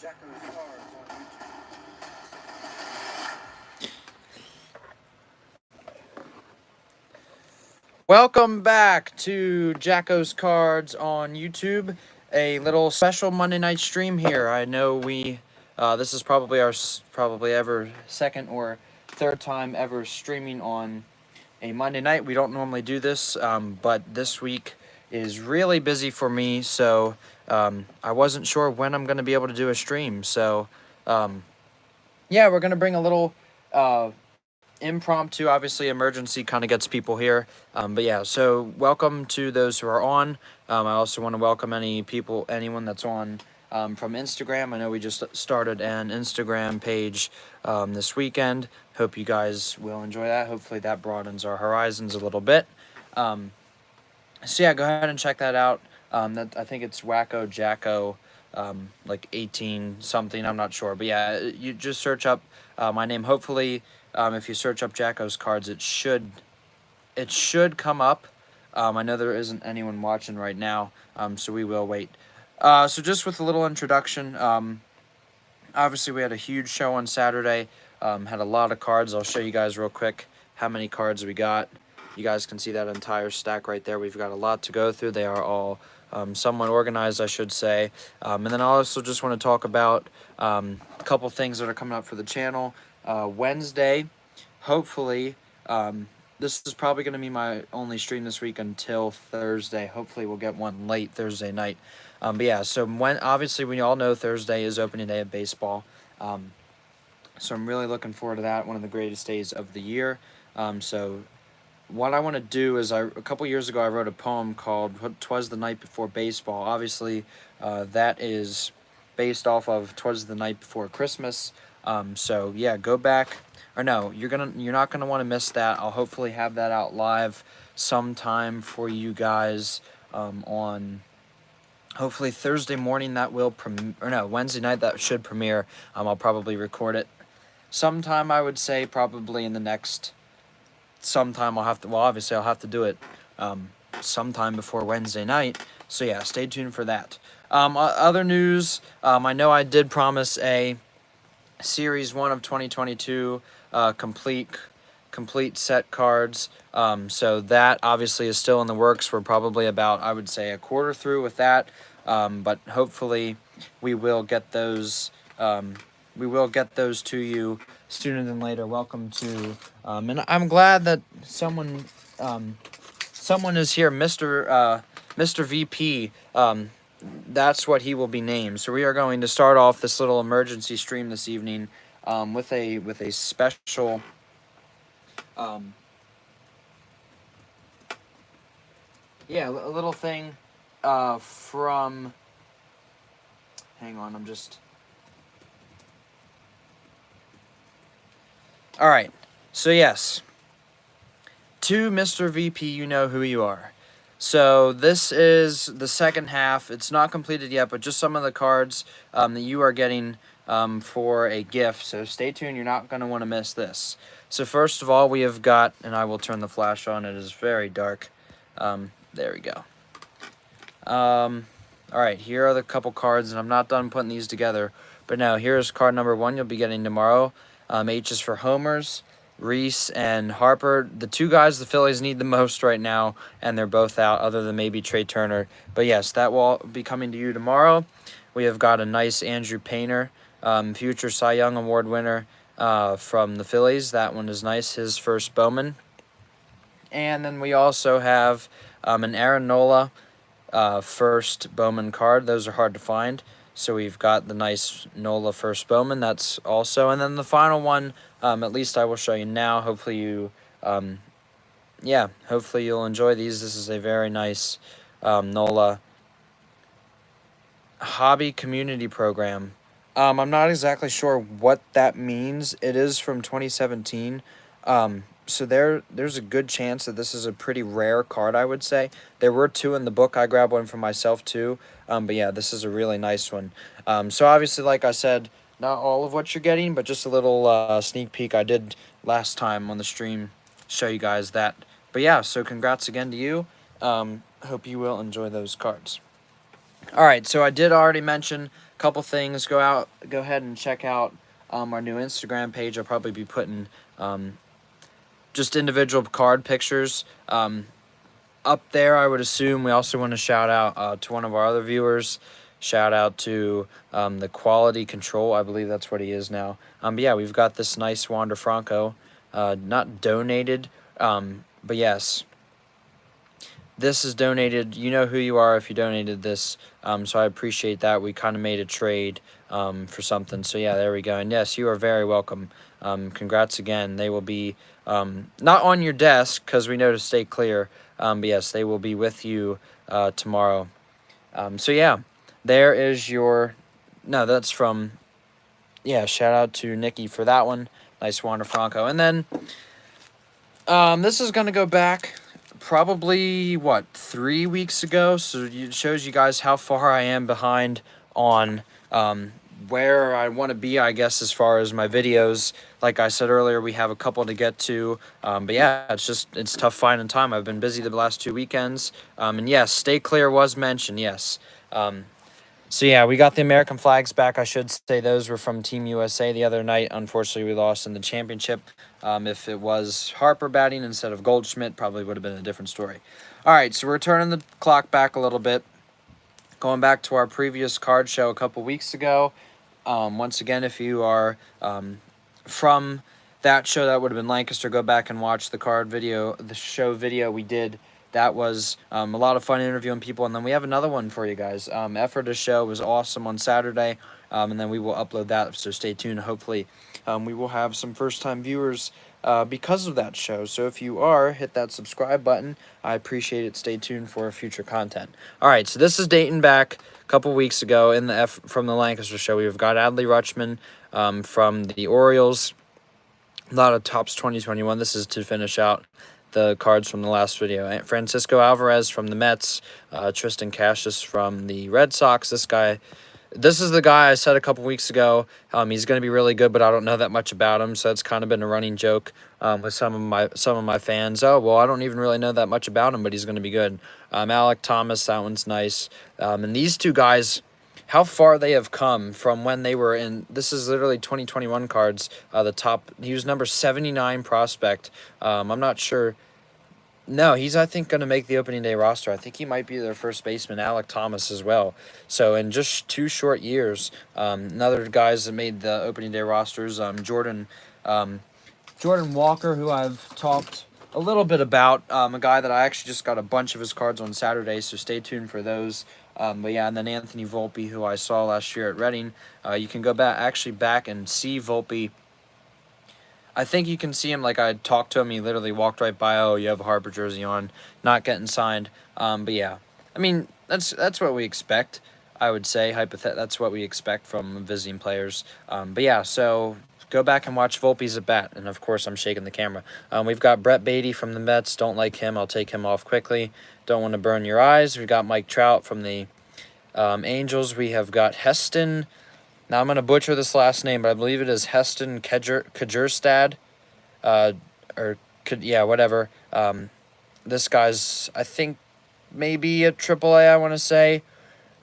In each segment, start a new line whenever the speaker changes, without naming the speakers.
Jacko's Cards on YouTube. Welcome back to Jacko's Cards on YouTube. A little special Monday night stream here. I know this is probably our probably ever second or third time ever streaming on a Monday night. We don't normally do this, but this week is really busy for me, so I wasn't sure when I'm going to be able to do a stream. So, yeah, we're going to bring a little impromptu, obviously emergency kind of gets people here, but yeah, so welcome to those who are on. I also want to welcome anyone that's on from Instagram. I know we just started an Instagram page this weekend. Hope you guys will enjoy that. Hopefully that broadens our horizons a little bit. So yeah, go ahead and check that out. I think it's Wacko Jacko, like 18 something, I'm not sure, but yeah, you just search up my name. Hopefully, if you search up Jacko's Cards, it should come up. I know there isn't anyone watching right now, so we will wait. So just with a little introduction, obviously we had a huge show on Saturday. Had a lot of cards. I'll show you guys real quick how many cards we got. You guys can see that entire stack right there. We've got a lot to go through. They are all somewhat organized, I should say. And then I also just want to talk about a couple things that are coming up for the channel. Wednesday, hopefully, this is probably going to be my only stream this week until Thursday. Hopefully we'll get one late Thursday night. But yeah, so obviously we all know Thursday is opening day of baseball. So I'm really looking forward to that, one of the greatest days of the year. So what I want to do is, a couple years ago I wrote a poem called "'Twas the Night Before Baseball." Obviously, that is based off of "'Twas the Night Before Christmas." So yeah, go back. Or no, you're not gonna want to miss that. I'll hopefully have that out live sometime for you guys on hopefully Thursday morning. That will Wednesday night that should premiere. I'll probably record it sometime. I would say probably in the next. Sometime obviously I'll have to do it sometime before Wednesday night. So yeah, stay tuned for that. Other news, I know I did promise a Series 1 of 2022 complete set cards. So that obviously is still in the works. We're probably about, I would say, a quarter through with that. But hopefully we will get those to you sooner than later. Welcome to, and I'm glad that someone is here, Mr. VP. That's what he will be named. So we are going to start off this little emergency stream this evening with a special. Yeah, a little thing from. Hang on, I'm just. All right, so yes, to Mr. VP, you know who you are. So this is the second half. It's not completed yet, but just some of the cards that you are getting for a gift. So stay tuned. You're not going to want to miss this. So first of all, we have got, and I will turn the flash on. It is very dark. There we go. All right, here are the couple cards, and I'm not done putting these together. But now, here's card number 1 you'll be getting tomorrow. H is for homers. Reese and Harper, the two guys the Phillies need the most right now, and they're both out, other than maybe Trey Turner. But yes, that will be coming to you tomorrow. We have got a nice Andrew Painter, future Cy Young Award winner from the Phillies. That one is nice, his first Bowman. And then we also have an Aaron Nola first Bowman card. Those are hard to find. So we've got the nice Nola first Bowman. That's also, and then the final one, at least I will show you now. Hopefully you, hopefully you'll enjoy these. This is a very nice Nola hobby community program. I'm not exactly sure what that means. It is from 2017. So there's a good chance that this is a pretty rare card, I would say. There were 2 in the book. I grabbed one for myself too. But yeah, this is a really nice one. So obviously, like I said, not all of what you're getting, but just a little sneak peek. I did last time on the stream show you guys that. But yeah, so congrats again to you. Hope you will enjoy those cards. All right, so I did already mention couple things. Go ahead and check out our new Instagram page. I'll probably be putting just individual card pictures up there, I would assume. We also want to shout out to one of our other viewers. Shout out to the Quality Control. I believe that's what he is now. But yeah, we've got this nice Wander Franco. Not donated, but yes. This is donated. You know who you are if you donated this. So I appreciate that. We kind of made a trade for something. So yeah, there we go. And yes, you are very welcome. Congrats again. They will be not on your desk because we know to stay clear. But yes, they will be with you tomorrow. So yeah, there is your... No, that's from... Yeah, shout out to Nikki for that one. Nice Wander Franco. And then this is going to go back probably, what, 3 weeks ago? So it shows you guys how far I am behind on where I want to be, I guess, as far as my videos. Like I said earlier, we have a couple to get to. But yeah, it's tough finding time. I've been busy the last 2 weekends. And yes, Stay Clear was mentioned, yes. So yeah, we got the American flags back. I should say those were from Team USA the other night. Unfortunately, we lost in the championship. If it was Harper batting instead of Goldschmidt, probably would have been a different story. All right, so we're turning the clock back a little bit. Going back to our previous card show a couple weeks ago. Once again, if you are from that show, that would have been Lancaster, go back and watch the show video we did. That was a lot of fun interviewing people. And then we have another one for you guys. Effort to Show was awesome on Saturday. And then we will upload that, so stay tuned. Hopefully we will have some first-time viewers because of that show. So if you are, hit that subscribe button. I appreciate it. Stay tuned for future content. All right, so this is dating back a couple weeks ago from the Lancaster show. We've got Adley Rutschman from the Orioles. A lot of Tops 2021. This is to finish out the cards from the last video. Francisco Alvarez from the Mets, Tristan Casas from the Red Sox. This is the guy I said a couple weeks ago. He's going to be really good, but I don't know that much about him, so it's kind of been a running joke with some of my fans. Oh, well, I don't even really know that much about him, but he's going to be good. Alec Thomas, that one's nice. And these two guys, how far they have come from when they were in... This is literally 2021 cards. The top... He was number 79 prospect. I'm not sure... No, he's, I think, going to make the opening day roster. I think he might be their first baseman, Alec Thomas, as well. So in just 2 short years, another guys that made the opening day rosters, Jordan Walker, who I've talked a little bit about, a guy that I actually just got a bunch of his cards on Saturday, so stay tuned for those. But yeah, and then Anthony Volpe, who I saw last year at Reading. You can go back and see Volpe. I think you can see him, like I talked to him, he literally walked right by, oh, you have a Harper jersey on, not getting signed. But yeah, I mean, that's what we expect, I would say. That's what we expect from visiting players. But yeah, so go back and watch Volpe's at bat. And of course, I'm shaking the camera. We've got Brett Beatty from the Mets. Don't like him. I'll take him off quickly. Don't want to burn your eyes. We've got Mike Trout from the Angels. We have got Heston. Now, I'm going to butcher this last name, but I believe it is Heston Kjerstad. Yeah, whatever. This guy's, I think, maybe at AAA, I want to say.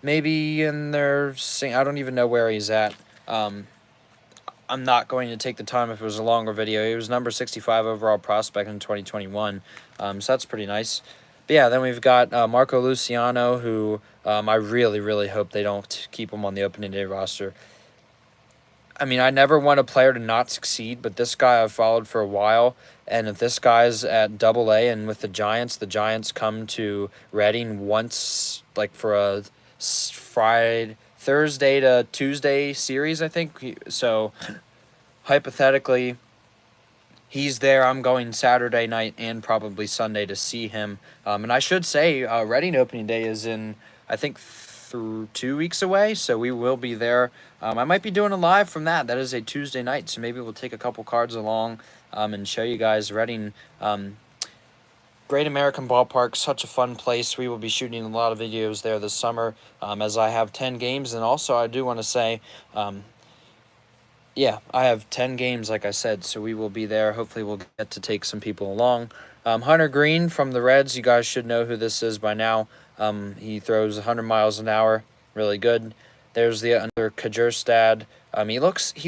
Maybe in their... I don't even know where he's at. I'm not going to take the time if it was a longer video. He was number 65 overall prospect in 2021. So that's pretty nice. But yeah, then we've got Marco Luciano, who I really, really hope they don't keep him on the opening day roster. I mean, I never want a player to not succeed, but this guy I've followed for a while, and if this guy's at AA and with the Giants come to Reading once, like for a Thursday to Tuesday series, I think. So, hypothetically, he's there. I'm going Saturday night and probably Sunday to see him. And I should say, Reading opening day is in, I think, 2 weeks away, so we will be there. I might be doing a live from that. That is a Tuesday night, so maybe we'll take a couple cards along and show you guys Reading. Great American Ballpark, such a fun place. We will be shooting a lot of videos there this summer, as I have 10 games. And also, I do want to say, yeah, I have 10 games, like I said, so we will be there. Hopefully, we'll get to take some people along. Hunter Green from the Reds, you guys should know who this is by now. He throws 100 miles an hour, really good. There's the under Kajurstad. He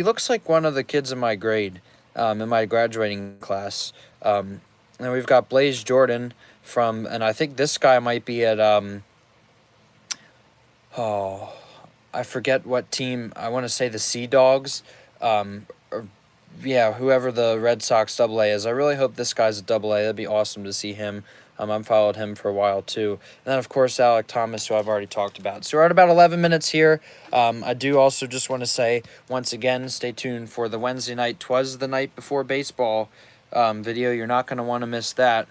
looks like one of the kids in my grade, in my graduating class. And we've got Blaze Jordan and I think this guy might be at oh, I forget what team. I want to say the Sea Dogs, or yeah, whoever the Red Sox AA is. I really hope this guy's at AA. That'd be awesome to see him. I've followed him for a while too. And then, of course, Alec Thomas, who I've already talked about. So we're at about 11 minutes here. I do also just want to say, once again, stay tuned for the Wednesday night "Twas the Night Before Baseball" video. You're not going to want to miss that.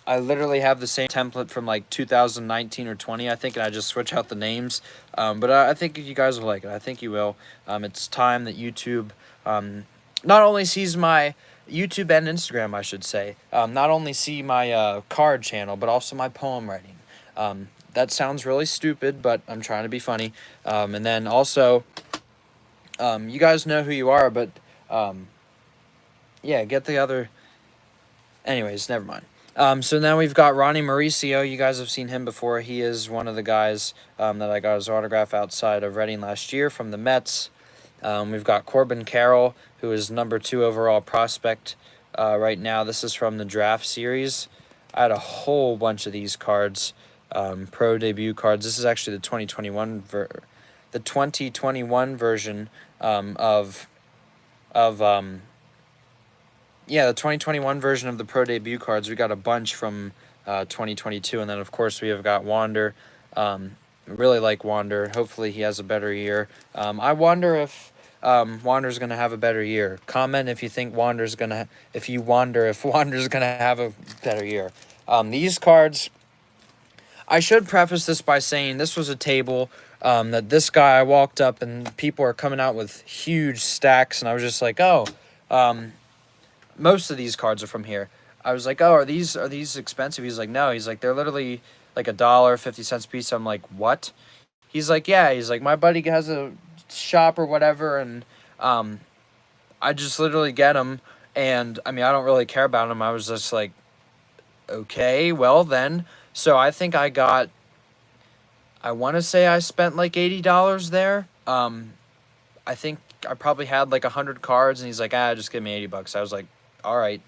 I literally have the same template from like 2019 or 20, I think, and I just switch out the names. But I think you guys will like it. I think you will. It's time that YouTube not only sees my YouTube and Instagram, I should say, not only see my card channel, but also my poem writing. That sounds really stupid, but I'm trying to be funny. And then also, you guys know who you are, but yeah, get the other... Anyways, never mind. So now we've got Ronnie Mauricio. You guys have seen him before. He is one of the guys that I got his autograph outside of Reading last year from the Mets. We've got Corbin Carroll, who is #2 overall prospect right now. This is from the draft series. I had a whole bunch of these cards, pro debut cards. This is actually the 2021 version yeah, the 2021 version of the pro debut cards. We got a bunch from 2022, and then of course we have got Wander. Really like Wander. Hopefully he has a better year. I wonder if Wander's gonna have a better year. Comment if you think Wander's gonna have a better year. These cards, I should preface this by saying this was a table that this guy, I walked up and people are coming out with huge stacks, and I was just like, oh, most of these cards are from here. I was like, oh, are these expensive? He's like, no. He's like, they're literally like $1.50 a piece. I'm like, what? He's like, yeah. He's like, my buddy has a shop or whatever, and I just literally get them. And I mean, I don't really care about them. I was just like, okay, well then. So I think I want to say I spent like $80 there. I think I probably had like 100 cards, and he's like, just give me $80. I was like, all right.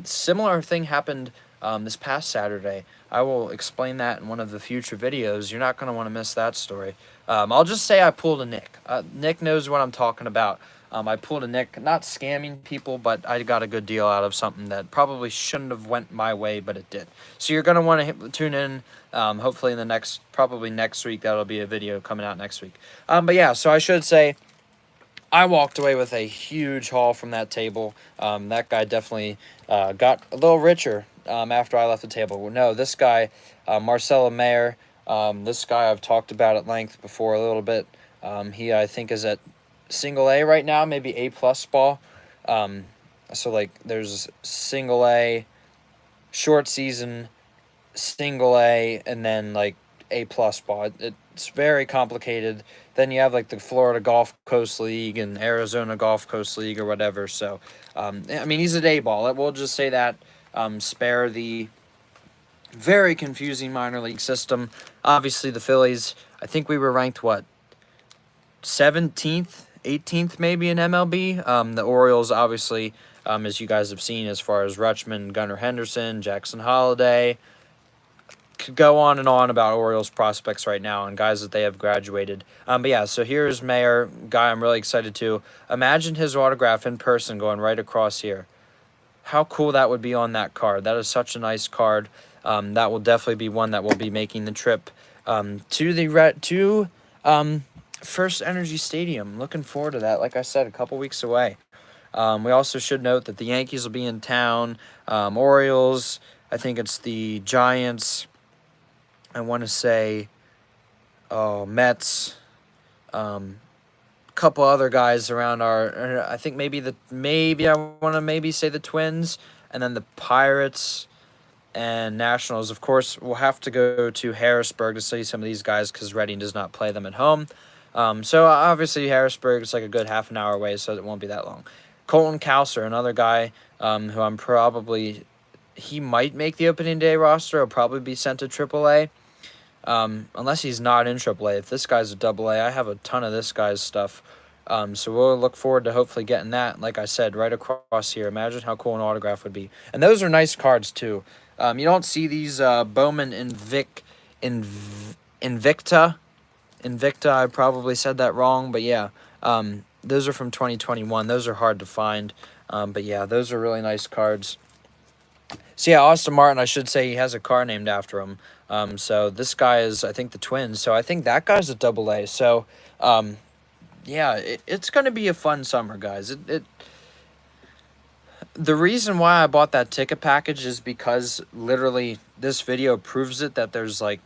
Similar thing happened this past Saturday. I will explain that in one of the future videos. You're not going to want to miss that story. I'll just say I pulled a Nick. Nick knows what I'm talking about. I pulled a Nick, not scamming people, but I got a good deal out of something that probably shouldn't have went my way, but it did. So you're going to want to tune in, hopefully in the probably next week. That'll be a video coming out next week. But yeah, so I should say, I walked away with a huge haul from that table. That guy definitely got a little richer after I left the table. No, this guy, Marcelo Mayer, this guy I've talked about at length before a little bit. He, I think, is at single A right now, maybe A+ ball. So, like, there's single A, short season, single A, and then, like, A+ ball. It's very complicated. Then you have like the Florida Gulf Coast League and Arizona Gulf Coast League or whatever. So, I mean, he's at A ball. We'll just say that. Spare the very confusing minor league system. Obviously, the Phillies, I think we were ranked, what, 17th, 18th maybe in MLB. The Orioles, obviously, as you guys have seen, as far as Rutschman, Gunnar Henderson, Jackson Holliday, could go on and on about Orioles prospects right now and guys that they have graduated. But yeah, so here's Mayer, guy I'm really excited to. Imagine his autograph in person going right across here. How cool that would be on that card. That is such a nice card. That will definitely be one that will be making the trip to First Energy Stadium. Looking forward to that. Like I said, a couple weeks away. We also should note that the Yankees will be in town. Orioles, I think it's the Giants. I want to say Mets, couple other guys around I think maybe I want to maybe say the Twins, and then the Pirates and Nationals. Of course, we'll have to go to Harrisburg to see some of these guys because Reading does not play them at home. So obviously Harrisburg is like a good half an hour away, so it won't be that long. Colton Cowser, another guy who I'm probably... He might make the opening day roster. He'll probably be sent to AAA. unless he's not in AAA. If this guy's a AA, I have a ton of this guy's stuff. So we'll look forward to hopefully getting that, like I said, right across here. Imagine how cool an autograph would be. And those are nice cards, too. You don't see these Bowman Invicta. I probably said that wrong, but yeah. Those are from 2021. Those are hard to find. But yeah, those are really nice cards. So yeah, Austin Martin, I should say he has a car named after him. So this guy is, I think, the Twins. So I think that guy's a AA. So, yeah, it's going to be a fun summer, guys. The reason why I bought that ticket package is because literally this video proves it, that there's like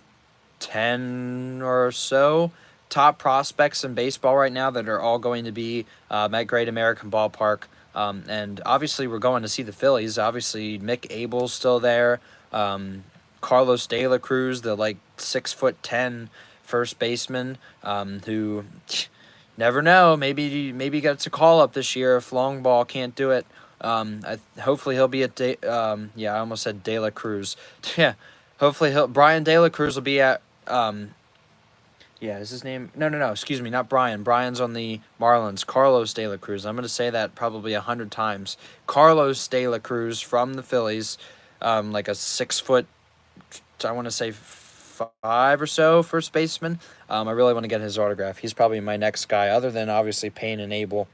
10 or so top prospects in baseball right now that are all going to be at Great American Ballpark. And obviously we're going to see the Phillies. Obviously Mick Abel's still there. Carlos De La Cruz, the like 6'10" first baseman, who never know, maybe gets a call up this year if long ball can't do it. Hopefully he'll be at yeah, I almost said De La Cruz. Yeah, hopefully Brian De La Cruz will be at yeah, is his name? No, excuse me, not Brian. Brian's on the Marlins. Carlos De La Cruz. I'm going to say that probably 100 times. Carlos De La Cruz from the Phillies, like a 6 foot, I want to say 5 or so first baseman. I really want to get his autograph. He's probably my next guy, other than obviously Payne and Abel.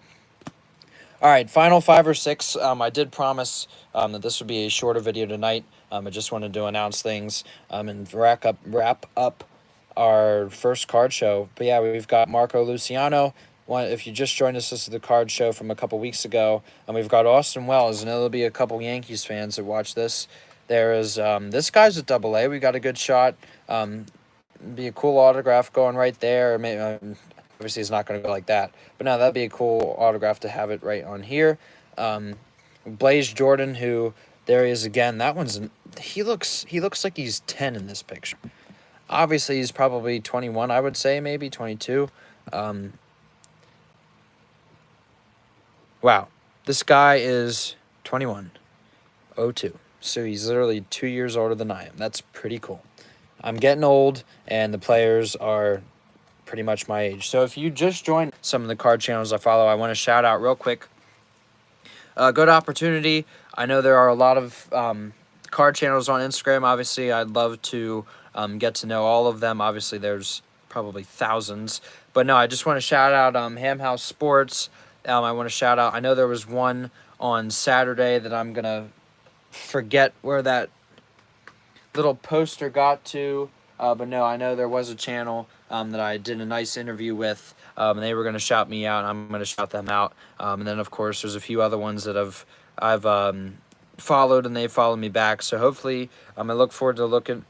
All right, final 5 or 6. I did promise that this would be a shorter video tonight. I just wanted to announce things and wrap up our first card show. But yeah, we've got Marco Luciano. If you just joined us, this is the card show from a couple weeks ago. And we've got Austin Wells, and there'll be a couple Yankees fans that watch this. There is this guy's at AA. We got a good shot. Be a cool autograph going right there. Maybe, obviously, it's not going to go like that. But no, that'd be a cool autograph to have it right on here. Blaze Jordan, who there he is again. That one's he looks like he's 10 in this picture. Obviously, he's probably 21, I would say, maybe 22. Wow. This guy is 21. 02. So he's literally 2 years older than I am. That's pretty cool. I'm getting old, and the players are pretty much my age. So if you just joined some of the card channels I follow, I want to shout out real quick. Good Opportunity. I know there are a lot of card channels on Instagram. Obviously, I'd love to get to know all of them. Obviously, there's probably thousands. But no, I just want to shout out Ham House Sports. I want to shout out, I know there was one on Saturday that I'm going to forget where that little poster got to. But no, I know there was a channel that I did a nice interview with. And they were going to shout me out, and I'm going to shout them out. And then, of course, there's a few other ones that I've followed, and they followed me back. So hopefully, I look forward to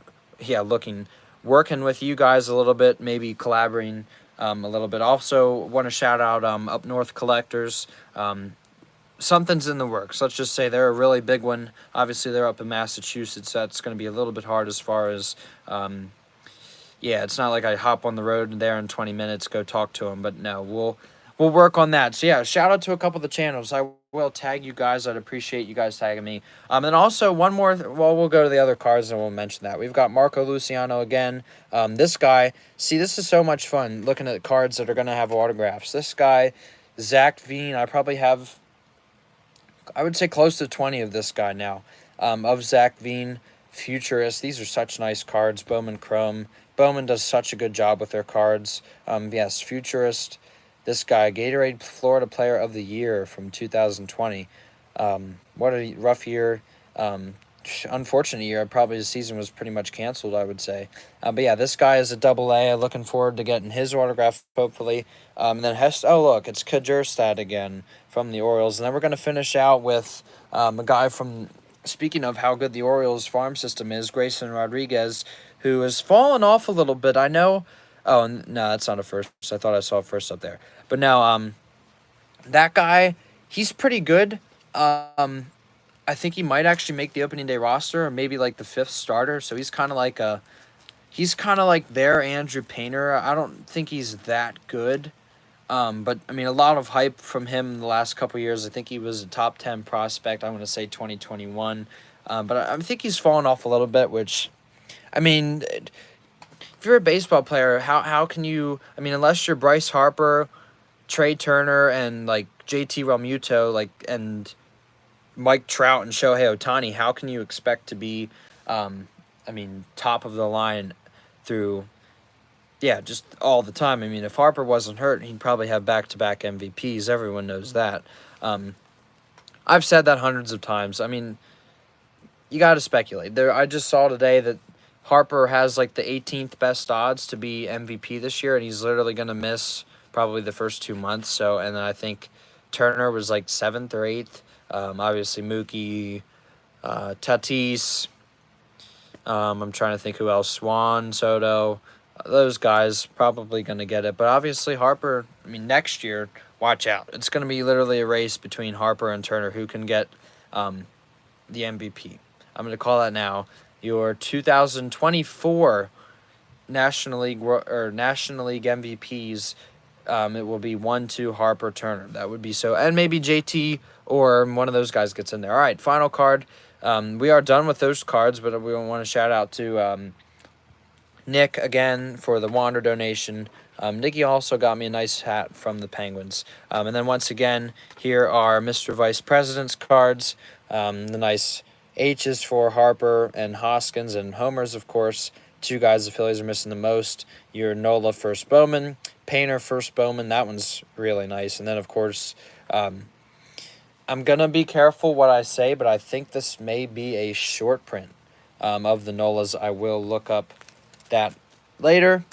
working with you guys a little bit, maybe collaborating a little bit. Also, want to shout out Up North Collectors. Something's in the works. Let's just say they're a really big one. Obviously, they're up in Massachusetts. So that's going to be a little bit hard as far as, yeah, it's not like I hop on the road there in 20 minutes, go talk to them. But no, we'll work on that. So yeah, shout out to a couple of the channels. I will tag you guys. I'd appreciate you guys tagging me. And also one more. Well, we'll go to the other cards and we'll mention that. We've got Marco Luciano again. This guy. See, this is so much fun looking at cards that are going to have autographs. This guy, Zach Veen. I probably have, I would say, close to 20 of this guy now. Of Zach Veen, Futurist. These are such nice cards. Bowman Chrome. Bowman does such a good job with their cards. Yes, Futurist. This guy, Gatorade Florida Player of the Year from 2020. What a rough year. Unfortunate year. Probably the season was pretty much canceled, I would say. But yeah, this guy is a AA. Looking forward to getting his autograph, hopefully. And then oh, look, it's Kjerstad again from the Orioles. And then we're going to finish out with a guy from, speaking of how good the Orioles farm system is, Grayson Rodriguez, who has fallen off a little bit. I know. Oh, no, that's not a first. I thought I saw a first up there. But now, that guy, he's pretty good. I think he might actually make the opening day roster, or maybe like the 5th starter. So he's kind of like their Andrew Painter. I don't think he's that good. But I mean, a lot of hype from him in the last couple years. I think he was a top 10 prospect. I'm going to say 2021. But I think he's fallen off a little bit, which, I mean, if you're a baseball player, how can you? I mean, unless you're Bryce Harper, Trey Turner, and like JT Realmuto, like and Mike Trout and Shohei Ohtani, how can you expect to be, I mean, top of the line through, yeah, just all the time? I mean, if Harper wasn't hurt, he'd probably have back-to-back MVPs. Everyone knows that. I've said that hundreds of times. I mean, you got to speculate. I just saw today that Harper has like the 18th best odds to be MVP this year, and he's literally going to miss probably the first 2 months. So, and then I think Turner was like 7th or 8th. Obviously, Mookie, Tatis. I'm trying to think who else. Swan, Soto. Those guys probably going to get it. But obviously, Harper, I mean, next year, watch out. It's going to be literally a race between Harper and Turner who can get the MVP. I'm going to call that now. Your 2024 National League MVPs. It will be 1-2 Harper Turner. That would be so, and maybe JT or one of those guys gets in there. All right, final card. We are done with those cards, but we want to shout out to Nick again for the Wander donation. Nicky also got me a nice hat from the Penguins. And then once again, here are Mr. Vice President's cards. The nice H's for Harper and Hoskins, and homers, of course. Two guys the Phillies are missing the most. Your Nola first Bowman, Painter first Bowman. That one's really nice. And then, of course, I'm going to be careful what I say, but I think this may be a short print of the Nolas. I will look up that later.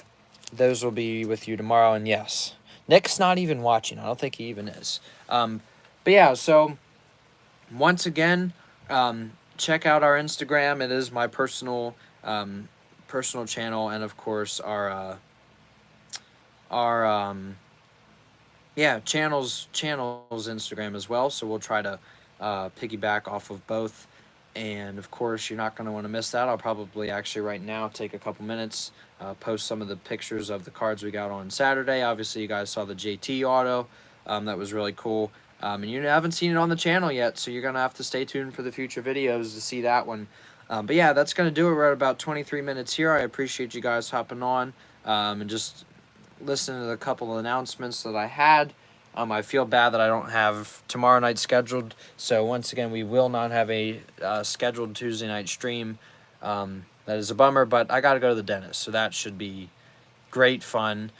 Those will be with you tomorrow. And yes, Nick's not even watching. I don't think he even is. But yeah, so once again, check out our Instagram. It is my personal channel, and of course our channel's Instagram as well. So we'll try to piggyback off of both. And of course, you're not going to want to miss that. I'll probably actually right now take a couple minutes, post some of the pictures of the cards we got on Saturday. Obviously, you guys saw the JT auto. That was really cool. And you haven't seen it on the channel yet, so you're going to have to stay tuned for the future videos to see that one. But yeah, that's going to do it. We're at about 23 minutes here. I appreciate you guys hopping on and just listening to the couple of announcements that I had. I feel bad that I don't have tomorrow night scheduled. So once again, we will not have a scheduled Tuesday night stream. That is a bummer, but I got to go to the dentist, so that should be great fun.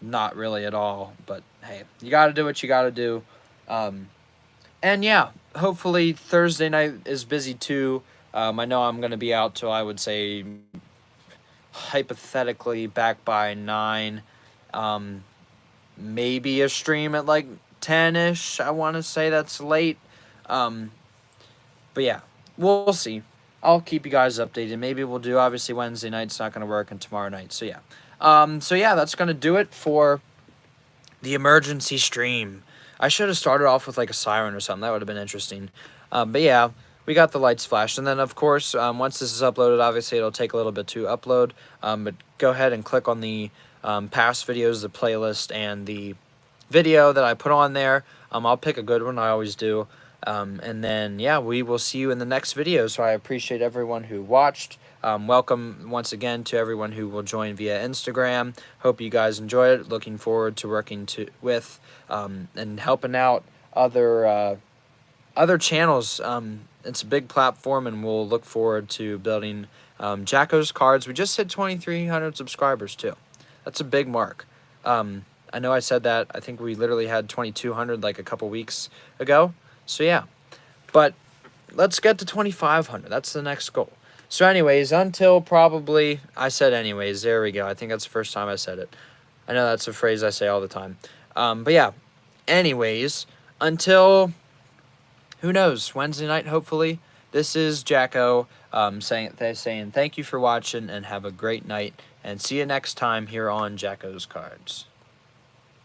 Not really at all, but hey, you got to do what you got to do. And yeah, hopefully Thursday night is busy too. I know I'm going to be out till, I would say, hypothetically back by 9. Maybe a stream at like 10-ish. I want to say that's late. But yeah, we'll see. I'll keep you guys updated. Maybe we'll do, obviously, Wednesday night. It's not going to work, and tomorrow night. So yeah. That's going to do it for the emergency stream. I should have started off with like a siren or something. That would have been interesting. But yeah, we got the lights flashed. And then, of course, once this is uploaded, obviously it'll take a little bit to upload. But go ahead and click on the past videos, the playlist, and the video that I put on there. I'll pick a good one. I always do. And then, yeah, we will see you in the next video. So I appreciate everyone who watched. Welcome once again to everyone who will join via Instagram. Hope you guys enjoyed it. Looking forward to working with and helping out other channels. It's a big platform, and we'll look forward to building Jacko's Cards. We just hit 2,300 subscribers too. That's a big mark. I know I said that. I think we literally had 2,200 like a couple weeks ago. So yeah, but let's get to 2,500. That's the next goal. So anyways, until probably, I said anyways, there we go. I think that's the first time I said it. I know that's a phrase I say all the time. But yeah, anyways, until, who knows, Wednesday night, hopefully. This is Jacko saying thank you for watching, and have a great night. And see you next time here on Jacko's Cards.